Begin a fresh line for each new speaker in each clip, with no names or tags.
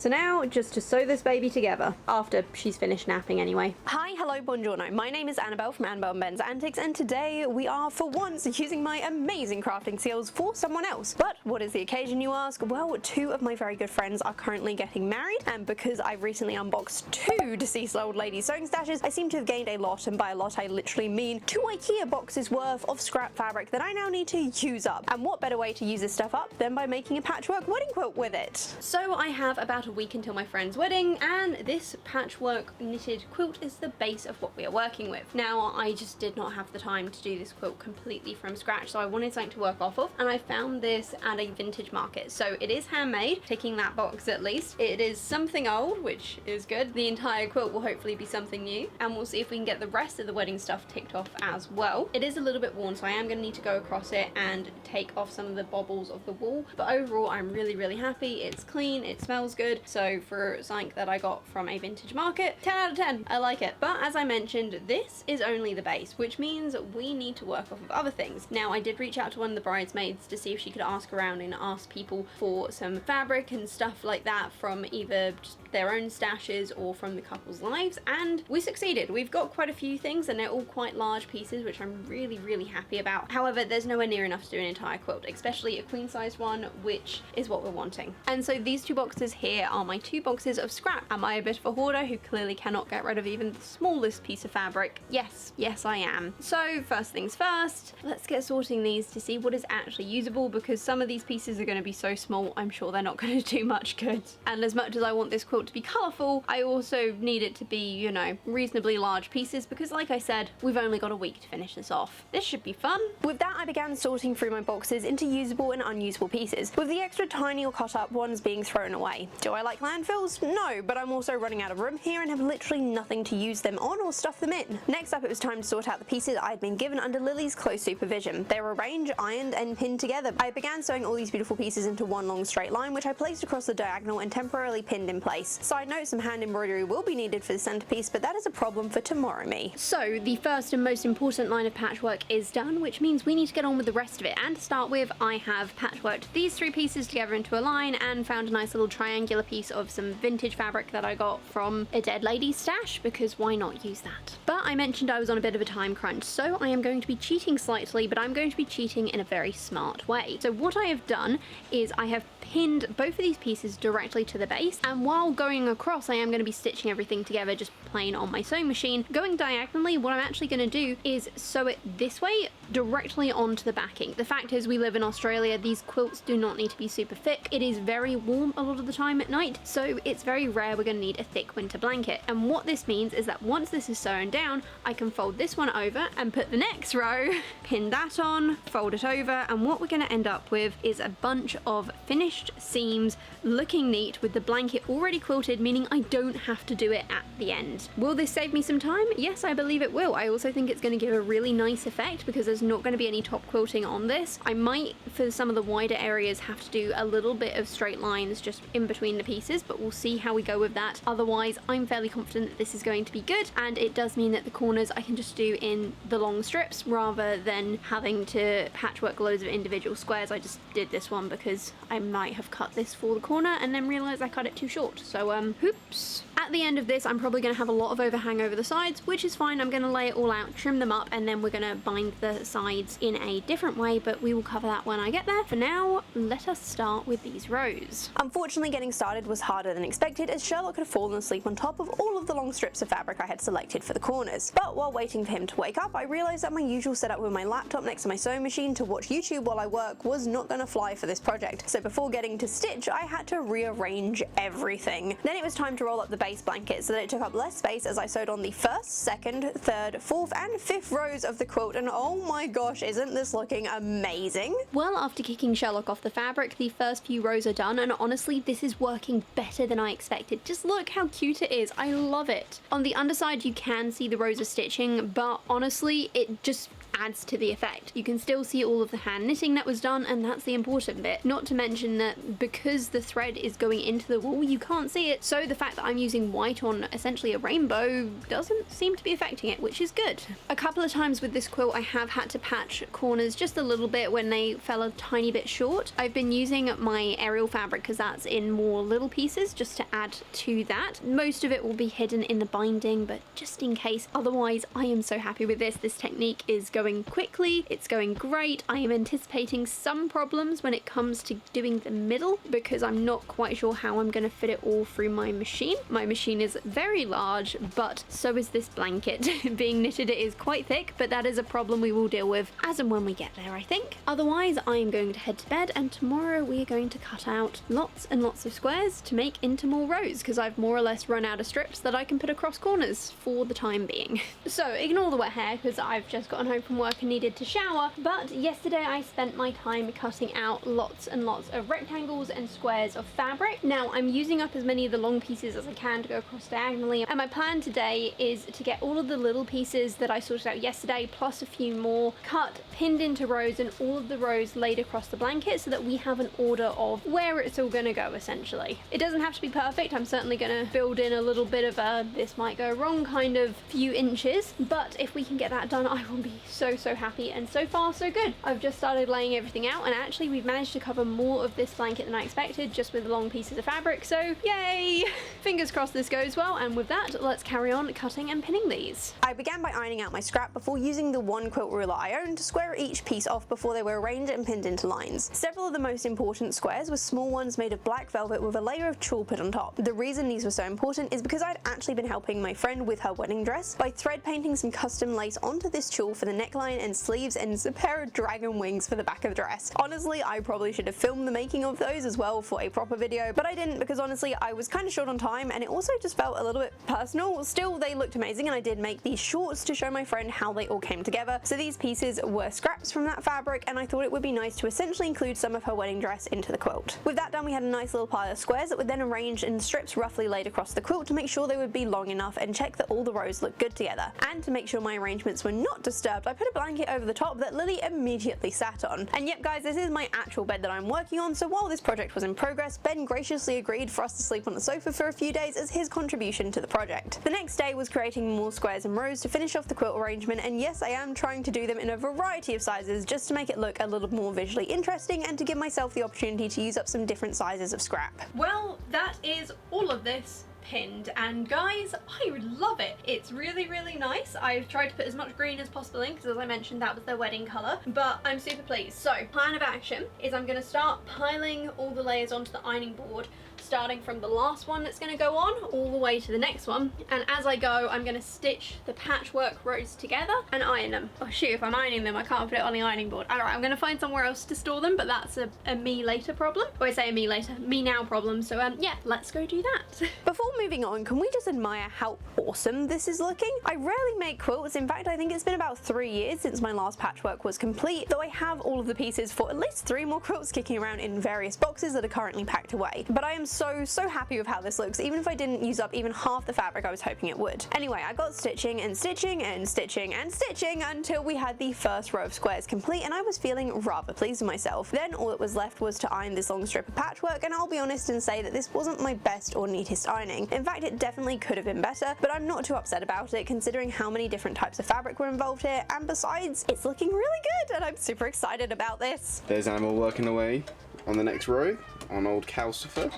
So now, just to sew this baby together, after she's finished napping anyway. Hi, hello, buongiorno. My name is Annabelle from Annabelle and Ben's Antics, and today we are, for once, using my amazing crafting skills for someone else. But what is the occasion, you ask? Well, two of my very good friends are currently getting married, and because I've recently unboxed two deceased old lady sewing stashes, I seem to have gained a lot, and by a lot I literally mean 2 IKEA boxes worth of scrap fabric that I now need to use up. And what better way to use this stuff up than by making a patchwork wedding quilt with it? So I have about a week until my friend's wedding, and this patchwork knitted quilt is the base of what we are working with. Now, I just did not have the time to do this quilt completely from scratch, so I wanted something to work off of, and I found this at a vintage market. So it is handmade, ticking that box at least. It is something old, which is good. The entire quilt will hopefully be something new, and we'll see if we can get the rest of the wedding stuff ticked off as well. It is a little bit worn, so I am going to need to go across it and take off some of the bobbles of the wool, but overall I'm really happy. It's clean, it smells good, so for something that I got from a vintage market, 10 out of 10. I like it. But as I mentioned, this is only the base, which means we need to work off of other things. Now, I did reach out to one of the bridesmaids to see if she could ask around and ask people for some fabric and stuff like that from either just their own stashes or from the couple's lives, and we succeeded. We've got quite a few things, and they're all quite large pieces, which I'm really happy about. However, there's nowhere near enough to do an entire quilt, especially a queen-sized one, which is what we're wanting. And so these two boxes here are my 2 boxes of scrap. Am I a bit of a hoarder who clearly cannot get rid of even the smallest piece of fabric? Yes I am. So first things first, let's get sorting these to see what is actually usable, because some of these pieces are going to be so small, I'm sure they're not going to do much good. And as much as I want this quilt to be colourful, I also need it to be, you know, reasonably large pieces, because like I said, we've only got a week to finish this off. This should be fun. With that, I began sorting through my boxes into usable and unusable pieces, with the extra tiny or cut up ones being thrown away. Do I like landfills? No, but I'm also running out of room here and have literally nothing to use them on or stuff them in. Next up, it was time to sort out the pieces I had been given under Lily's close supervision. They were arranged, ironed and pinned together. I began sewing all these beautiful pieces into one long straight line, which I placed across the diagonal and temporarily pinned in place. Side note, some hand embroidery will be needed for the centerpiece, but that is a problem for tomorrow me. So the first and most important line of patchwork is done, which means we need to get on with the rest of it. And to start with, I have patchworked these 3 pieces together into a line and found a nice little triangular piece of some vintage fabric that I got from a dead lady's stash, because why not use that? But I mentioned I was on a bit of a time crunch, so I am going to be cheating slightly, but I'm going to be cheating in a very smart way. So what I have done is I have pinned both of these pieces directly to the base, and while going across I am going to be stitching everything together just plain on my sewing machine. Going diagonally, what I'm actually going to do is sew it this way directly onto the backing. The fact is, we live in Australia, these quilts do not need to be super thick. It is very warm a lot of the time at night, so it's very rare we're going to need a thick winter blanket. And what this means is that once this is sewn down, I can fold this one over and put the next row, pin that on, fold it over, and what we're going to end up with is a bunch of finished seams looking neat with the blanket already quilted, meaning I don't have to do it at the end. Will this save me some time? Yes, I believe it will. I also think it's going to give a really nice effect because there's not going to be any top quilting on this. I might, for some of the wider areas, have to do a little bit of straight lines just in between the pieces, but we'll see how we go with that. Otherwise, I'm fairly confident that this is going to be good, and it does mean that the corners I can just do in the long strips rather than having to patchwork loads of individual squares. I just did this one because I might have cut this for the corner and then realized I cut it too short. So, oops. At the end of this, I'm probably going to have a lot of overhang over the sides, which is fine. I'm going to lay it all out, trim them up, and then we're going to bind the sides in a different way, but we will cover that when I get there. For now, let us start with these rows. Unfortunately, getting started was harder than expected, as Sherlock had fallen asleep on top of all of the long strips of fabric I had selected for the corners. But while waiting for him to wake up, I realized that my usual setup with my laptop next to my sewing machine to watch YouTube while I work was not going to fly for this project. So before getting to stitch, I had to rearrange everything. Then it was time to roll up the base blanket so that it took up less space as I sewed on the first, second, third, fourth and fifth rows of the quilt, and oh my gosh, isn't this looking amazing? Well, after kicking Sherlock off the fabric, the first few rows are done, and honestly, this is working better than I expected. Just look how cute it is. I love it. On the underside, you can see the rows of stitching, but honestly, it just adds to the effect. You can still see all of the hand knitting that was done, and that's the important bit. Not to mention that because the thread is going into the wool, you can't see it, so the fact that I'm using white on essentially a rainbow doesn't seem to be affecting it, which is good. A couple of times with this quilt I have had to patch corners just a little bit when they fell a tiny bit short. I've been using my aerial fabric because that's in more little pieces just to add to that. Most of it will be hidden in the binding, but just in case. Otherwise, I am so happy with this. This technique is going quickly, it's going great. I am anticipating some problems when it comes to doing the middle because I'm not quite sure how I'm going to fit it all through my machine. My machine is very large, but so is this blanket. Being knitted, it is quite thick, but that is a problem we will deal with as and when we get there, I think. Otherwise, I am going to head to bed, and tomorrow we are going to cut out lots and lots of squares to make into more rows because I've more or less run out of strips that I can put across corners for the time being. So ignore the wet hair because I've just gotten home from work and needed to shower, but yesterday I spent my time cutting out lots and lots of rectangles and squares of fabric. Now I'm using up as many of the long pieces as I can to go across diagonally, and my plan today is to get all of the little pieces that I sorted out yesterday plus a few more cut, pinned into rows, and all of the rows laid across the blanket so that we have an order of where it's all going to go essentially. It doesn't have to be perfect. I'm certainly going to build in a little bit of a this might go wrong kind of few inches, but if we can get that done I will be so happy, and so far so good. I've just started laying everything out, and actually we've managed to cover more of this blanket than I expected just with the long pieces of fabric, so yay! Fingers crossed this goes well, and with that let's carry on cutting and pinning these. I began by ironing out my scrap before using the one quilt ruler I own to square each piece off before they were arranged and pinned into lines. Several of the most important squares were small ones made of black velvet with a layer of tulle put on top. The reason these were so important is because I'd actually been helping my friend with her wedding dress by thread painting some custom lace onto this tulle for the neckline and sleeves, and a pair of dragon wings for the back of the dress. Honestly, I probably should have filmed the making of those as well for a proper video, but I didn't because honestly I was kind of short on time, and it also just felt a little bit personal. Still, they looked amazing, and I did make these shorts to show my friend how they all came together. So these pieces were scraps from that fabric, and I thought it would be nice to essentially include some of her wedding dress into the quilt. With that done, we had a nice little pile of squares that were then arranged in strips roughly laid across the quilt to make sure they would be long enough and check that all the rows looked good together. And to make sure my arrangements were not disturbed, I put a blanket over the top that Lily immediately sat on. And yep guys, this is my actual bed that I'm working on, so while this project was in progress, Ben graciously agreed for us to sleep on the sofa for a few days as his contribution to the project. The next day was creating more squares and rows to finish off the quilt arrangement, and yes, I am trying to do them in a variety of sizes just to make it look a little more visually interesting and to give myself the opportunity to use up some different sizes of scrap. Well, that is all of this pinned, and guys, I love it. It's really nice. I've tried to put as much green as possible in because, as I mentioned, that was their wedding colour, but I'm super pleased. So plan of action is I'm going to start piling all the layers onto the ironing board, starting from the last one that's going to go on all the way to the next one, and as I go I'm going to stitch the patchwork rows together and iron them. Oh shoot, if I'm ironing them I can't put it on the ironing board. Alright, I'm going to find somewhere else to store them, but that's a me later problem. Or I say a me later, me now problem, so yeah, let's go do that. Before moving on, can we just admire how awesome this is looking? I rarely make quilts. In fact, I think it's been about 3 years since my last patchwork was complete, though I have all of the pieces for at least 3 more quilts kicking around in various boxes that are currently packed away. But I am so happy with how this looks, even if I didn't use up even half the fabric I was hoping it would. Anyway, I got stitching and stitching and stitching and stitching until we had the first row of squares complete, and I was feeling rather pleased with myself. Then all that was left was to iron this long strip of patchwork, and I'll be honest and say that this wasn't my best or neatest ironing. In fact, it definitely could have been better, but I'm not too upset about it considering how many different types of fabric were involved here, and besides, it's looking really good and I'm super excited about this.
There's Annabelle working away on the next row on old calcifer.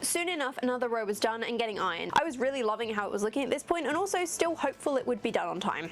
Soon enough, another row was done and getting ironed. I was really loving how it was looking at this point, and also still hopeful it would be done on time.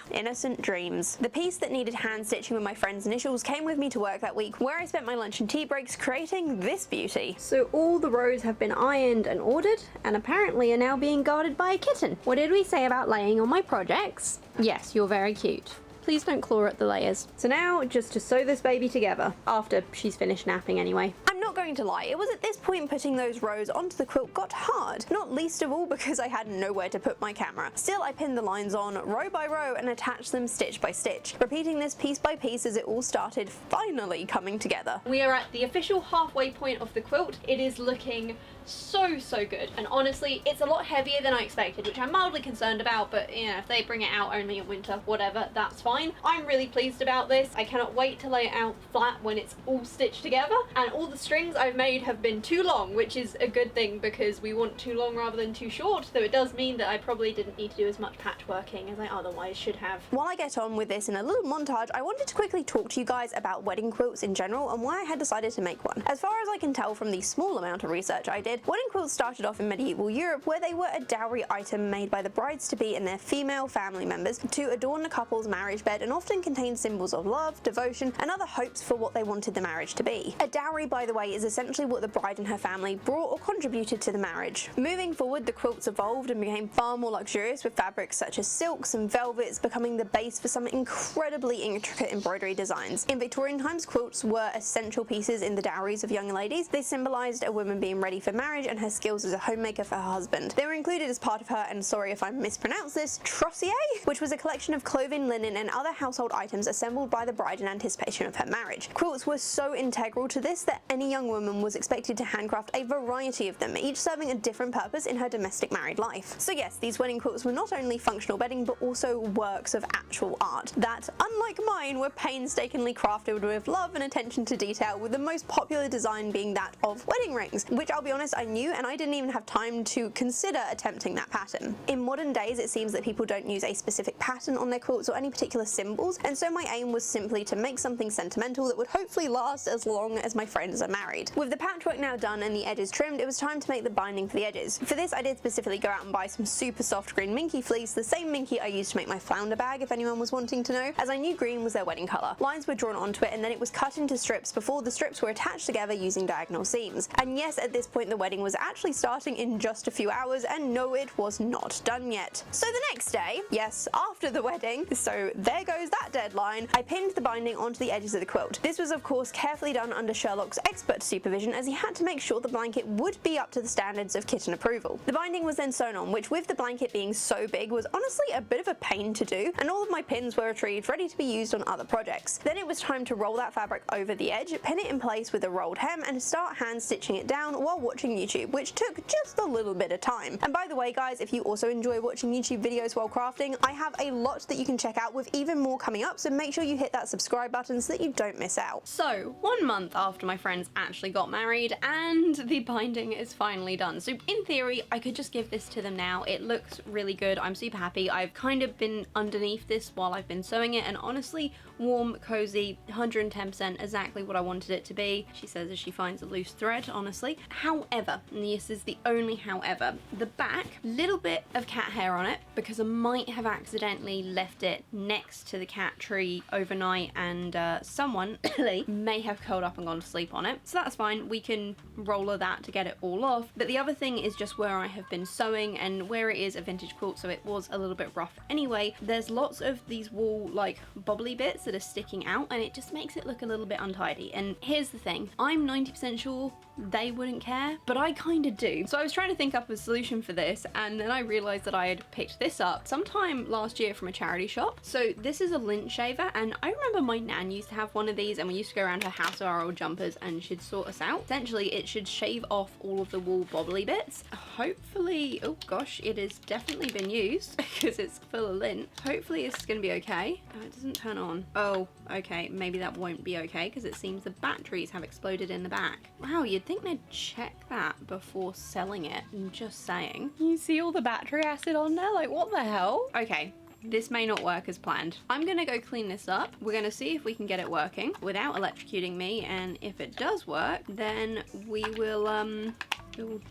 Innocent dreams. The piece that needed hand stitching with my friend's initials came with me to work that week, where I spent my lunch and tea breaks creating this beauty. So all the rows have been ironed and ordered, and apparently are now being guarded by a kitten. What did we say about laying on my projects? Yes, you're very cute. Please don't claw at the layers. So now, just to sew this baby together, after she's finished napping anyway. I'm not going to lie, it was at this point putting those rows onto the quilt got hard, not least of all because I had nowhere to put my camera. Still, I pinned the lines on row by row and attached them stitch by stitch, repeating this piece by piece as it all started finally coming together. We are at the official halfway point of the quilt. It is looking so good, and honestly it's a lot heavier than I expected, which I'm mildly concerned about, but you know, if they bring it out only in winter, whatever, that's fine. I'm really pleased about this. I cannot wait to lay it out flat when it's all stitched together, and all the strings I've made have been too long, which is a good thing because we want too long rather than too short, though it does mean that I probably didn't need to do as much patchworking as I otherwise should have. While I get on with this in a little montage, I wanted to quickly talk to you guys about wedding quilts in general and why I had decided to make one. As far as I can tell from the small amount of research I did, wedding quilts started off in medieval Europe, where they were a dowry item made by the brides-to-be and their female family members to adorn the couple's marriage bed, and often contained symbols of love, devotion, and other hopes for what they wanted the marriage to be. A dowry, by the way, is essentially what the bride and her family brought or contributed to the marriage. Moving forward, the quilts evolved and became far more luxurious, with fabrics such as silks and velvets becoming the base for some incredibly intricate embroidery designs. In Victorian times, quilts were essential pieces in the dowries of young ladies. They symbolised a woman being ready for marriage and her skills as a homemaker for her husband. They were included as part of her, and sorry if I mispronounce this, trousseau, which was a collection of clothing, linen, and other household items assembled by the bride in anticipation of her marriage. Quilts were so integral to this that any young woman was expected to handcraft a variety of them, each serving a different purpose in her domestic married life. So yes, these wedding quilts were not only functional bedding, but also works of actual art that, unlike mine, were painstakingly crafted with love and attention to detail, with the most popular design being that of wedding rings, which I'll be honest, I knew, and I didn't even have time to consider attempting that pattern. In modern days, it seems that people don't use a specific pattern on their quilts or any particular symbols, and so my aim was simply to make something sentimental that would hopefully last as long as my friends are married. With the patchwork now done and the edges trimmed, it was time to make the binding for the edges. For this, I did specifically go out and buy some super soft green minky fleece, the same minky I used to make my flounder bag, if anyone was wanting to know, as I knew green was their wedding colour. Lines were drawn onto it, and then it was cut into strips before the strips were attached together using diagonal seams. And yes, at this point the wedding was actually starting in just a few hours, and no, it was not done yet. So the next day, yes, after the wedding, so there goes that deadline, I pinned the binding onto the edges of the quilt. This was of course carefully done under Sherlock's expert supervision, as he had to make sure the blanket would be up to the standards of kitten approval. The binding was then sewn on, which with the blanket being so big was honestly a bit of a pain to do, and all of my pins were retrieved ready to be used on other projects. Then it was time to roll that fabric over the edge, pin it in place with a rolled hem, and start hand stitching it down while watching YouTube, which took just a little bit of time. And by the way guys, if you also enjoy watching YouTube videos while crafting, I have a lot that you can check out, with even more coming up, so make sure you hit that subscribe button so that you don't miss out. So 1 month after my friends actually got married, and the binding is finally done. So in theory, I could just give this to them now. It looks really good. I'm super happy. I've kind of been underneath this while I've been sewing it, and honestly, warm, cozy, 110% exactly what I wanted it to be. She says as she finds a loose thread, honestly. However, and this is the only however, the back, little bit of cat hair on it, because I might have accidentally left it next to the cat tree overnight, and someone may have curled up and gone to sleep on it. So that's fine. We can roller that to get it all off. But the other thing is just where I have been sewing, and where it is a vintage quilt, so it was a little bit rough anyway. There's lots of these wool like bobbly bits that are sticking out, and it just makes it look a little bit untidy. And here's the thing, I'm 90% sure they wouldn't care, but I kind of do. So I was trying to think up a solution for this, and then I realized that I had picked this up sometime last year from a charity shop. So this is a lint shaver, and I remember my nan used to have one of these, and we used to go around her house with our old jumpers and she'd sort us out. Essentially it should shave off all of the wool bobbly bits. Hopefully, oh gosh, it has definitely been used because it's full of lint. Hopefully it's gonna be okay. Oh, it doesn't turn on. Oh, okay, maybe that won't be okay because it seems the batteries have exploded in the back. Wow, you'd think they'd check that before selling it. I'm just saying. You see all the battery acid on there? Like, what the hell? Okay. This may not work as planned. I'm gonna go clean this up. We're gonna see if we can get it working without electrocuting me, and if it does work, then we will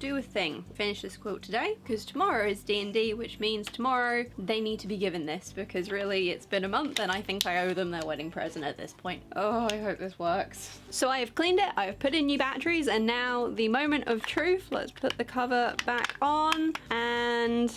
do a thing. Finish this quilt today, because tomorrow is D&D, which means tomorrow they need to be given this, because really it's been a month and I think I owe them their wedding present at this point. Oh, I hope this works. So I have cleaned it, I have put in new batteries, and now the moment of truth. Let's put the cover back on, and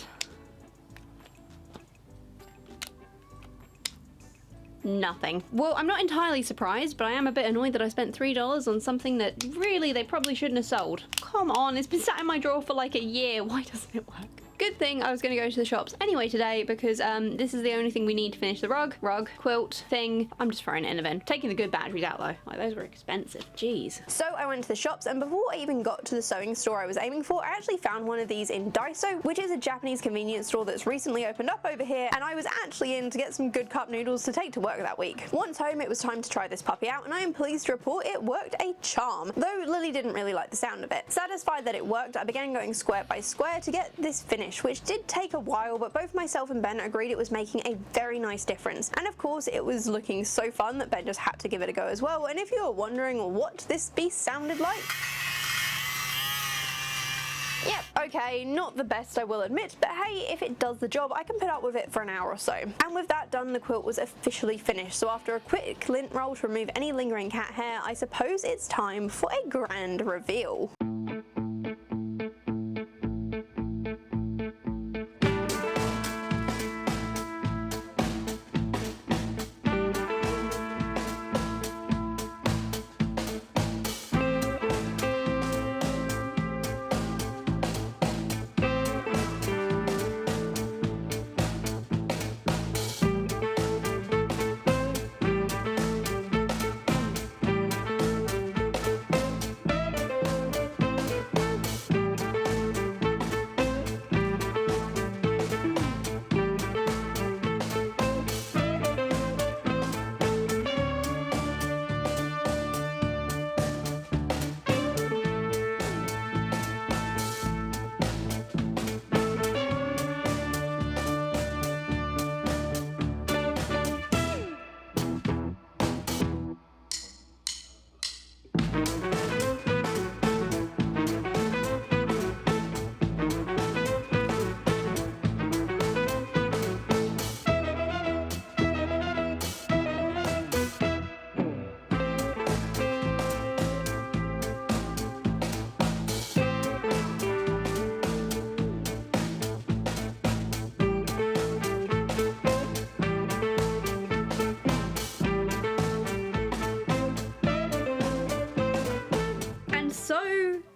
nothing. Well, I'm not entirely surprised, but I am a bit annoyed that I spent $3 on something that really they probably shouldn't have sold. Come on, it's been sat in my drawer for like a year. Why doesn't it work? Good thing I was going to go to the shops anyway today because this is the only thing we need to finish the rug, quilt thing. I'm just throwing it in the bin. Taking the good batteries out though. Like, those were expensive. Jeez. So I went to the shops, and before I even got to the sewing store I was aiming for, I actually found one of these in Daiso, which is a Japanese convenience store that's recently opened up over here, and I was actually in to get some good cup noodles to take to work that week. Once home, it was time to try this puppy out, and I am pleased to report it worked a charm, though Lily didn't really like the sound of it. Satisfied that it worked, I began going square by square to get this finish, which did take a while, but both myself and Ben agreed it was making a very nice difference. And of course, it was looking so fun that Ben just had to give it a go as well. And if you were wondering what this beast sounded like, yep, okay, not the best I will admit, but hey, if it does the job, I can put up with it for an hour or so. And with that done, the quilt was officially finished, so after a quick lint roll to remove any lingering cat hair, I suppose it's time for a grand reveal.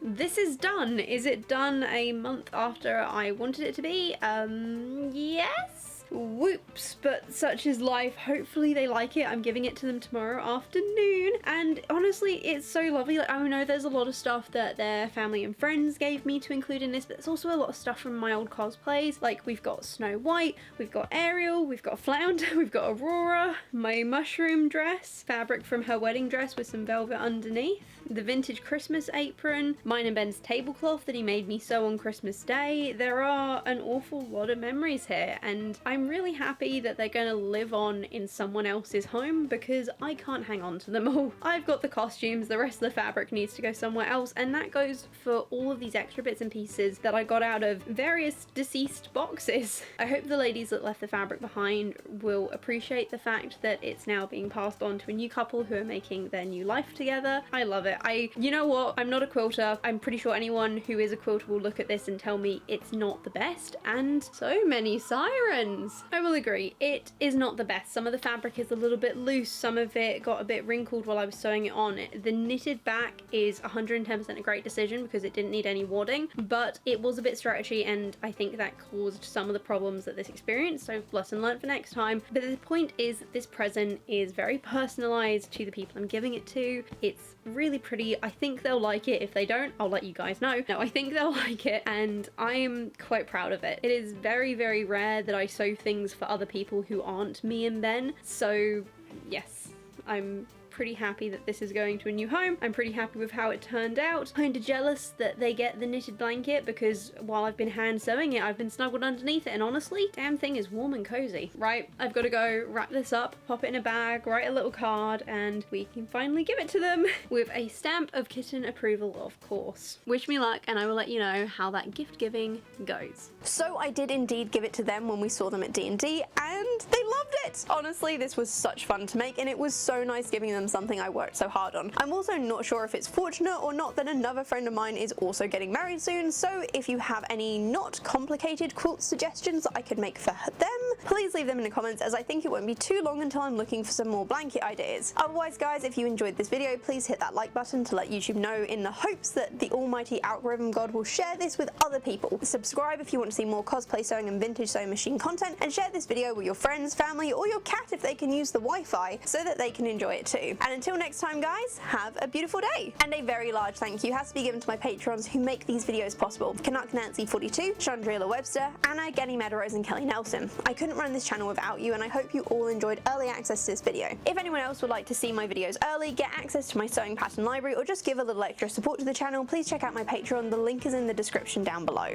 This is done. Is it done a month after I wanted it to be? Yes? Whoops, but such is life. Hopefully they like it. I'm giving it to them tomorrow afternoon, and honestly it's so lovely. Like, I know there's a lot of stuff that their family and friends gave me to include in this, but there's also a lot of stuff from my old cosplays. Like, we've got Snow White, we've got Ariel, we've got Flounder, we've got Aurora, my mushroom dress, fabric from her wedding dress with some velvet underneath, the vintage Christmas apron, mine and Ben's tablecloth that he made me sew on Christmas Day. There are an awful lot of memories here, and I'm really happy that they're going to live on in someone else's home because I can't hang on to them all. I've got the costumes, the rest of the fabric needs to go somewhere else, and that goes for all of these extra bits and pieces that I got out of various deceased boxes. I hope the ladies that left the fabric behind will appreciate the fact that it's now being passed on to a new couple who are making their new life together. I love it. You know what? I'm not a quilter. I'm pretty sure anyone who is a quilter will look at this and tell me it's not the best, and so many sirens. I will agree, it is not the best. Some of the fabric is a little bit loose, some of it got a bit wrinkled while I was sewing it on. The knitted back is 110% a great decision because it didn't need any wadding, but it was a bit stretchy, and I think that caused some of the problems that this experienced, so lesson learned for next time. But the point is, this present is very personalized to the people I'm giving it to. It's really pretty. I think they'll like it. If they don't, I'll let you guys know. No, I think they'll like it, and I'm quite proud of it. It is very, very rare that I sew things for other people who aren't me and Ben, so yes, I'm pretty happy that this is going to a new home. I'm pretty happy with how it turned out. Kinda jealous that they get the knitted blanket because while I've been hand sewing it, I've been snuggled underneath it, and honestly, damn thing is warm and cozy. Right, I've got to go wrap this up, pop it in a bag, write a little card, and we can finally give it to them with a stamp of kitten approval, of course. Wish me luck, and I will let you know how that gift giving goes. So I did indeed give it to them when we saw them at D&D, and they loved it! Honestly, this was such fun to make, and it was so nice giving them something I worked so hard on. I'm also not sure if it's fortunate or not that another friend of mine is also getting married soon, so if you have any not complicated quilt suggestions that I could make for them, please leave them in the comments, as I think it won't be too long until I'm looking for some more blanket ideas. Otherwise guys, if you enjoyed this video, please hit that like button to let YouTube know, in the hopes that the almighty algorithm god will share this with other people. Subscribe if you want to see more cosplay sewing and vintage sewing machine content, and share this video with your friends, family, or your cat if they can use the Wi-Fi, so that they can enjoy it too. And until next time guys, have a beautiful day! And a very large thank you has to be given to my patrons who make these videos possible: Canuck Nancy 42, Chandrila Webster, Anna, Genny Meadows, and Kelly Nelson. I couldn't run this channel without you, and I hope you all enjoyed early access to this video. If anyone else would like to see my videos early, get access to my sewing pattern library, or just give a little extra support to the channel, please check out my Patreon. The link is in the description down below.